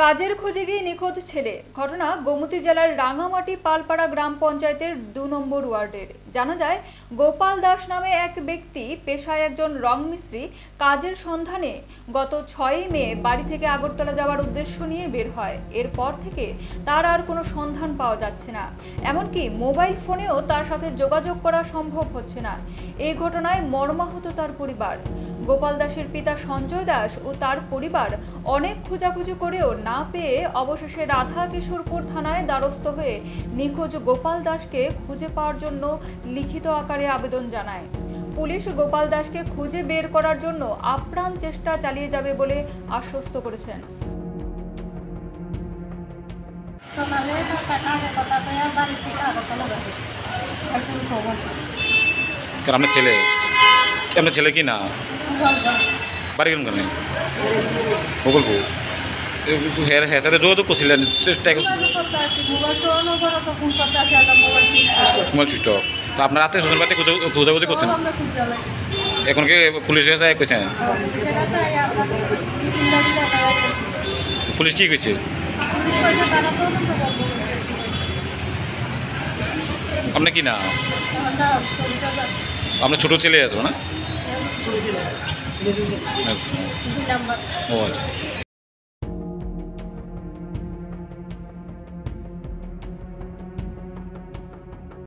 কাজের খোঁজে গিয়ে নিখোঁজ ছেলে। ঘটনা গোমতী জেলার রাঙামাটি পালপাড়া গ্রাম পঞ্চায়েতের ২ নম্বর ওয়ার্ডের। জানা যায়, গোপাল দাস নামে এক ব্যক্তি পেশায় একজন রং মিস্ত্রি। কাজের সন্ধানে গত ৬ মে বাড়ি থেকে আগরতলা যাওয়ার উদ্দেশ্য নিয়ে বের হয়। এরপর থেকে তার আর কোনো সন্ধান পাওয়া যাচ্ছে না, এমনকি মোবাইল ফোনেও তার সাথে যোগাযোগ করা সম্ভব হচ্ছে না। এই ঘটনায় মর্মাহত তার পরিবার। গোপাল দাসের পিতা সঞ্জয় দাস ও তার পরিবার অনেক খোঁজাখুঁজি করেও না পেয়ে অবশেষে রাধা কিশোরপুর থানায় দ্বারস্থ হয়ে নিখোঁজ গোপাল দাসকে খুঁজে পাওয়ার জন্য লিখিত আকারে আবেদন জানায়। পুলিশ গোপাল দাসকে খুঁজে বের করার জন্য আপ্রাণ চেষ্টা চালিয়ে যাবে বলে আশ্বস্ত করেছেন। সকালে কথা কয়ে বাড়ি থেকে আগরতলা যাবে এখন খবর আপনার ছেলে কি না বাড়ি কেন কেন বকুলপুর হ্যাঁ সাথে যোগাযোগ করছিলেন মোবাইল সুইচ অফ। তো আপনার রাতে সোশ্যাল পার্টি খোঁজাখুঁজি করছেন, এখন কি পুলিশের কাছে কইছেন? পুলিশ কি কইছে? আপনার কি না আপনার ছোটো ছেলে আছে না? ও আচ্ছা।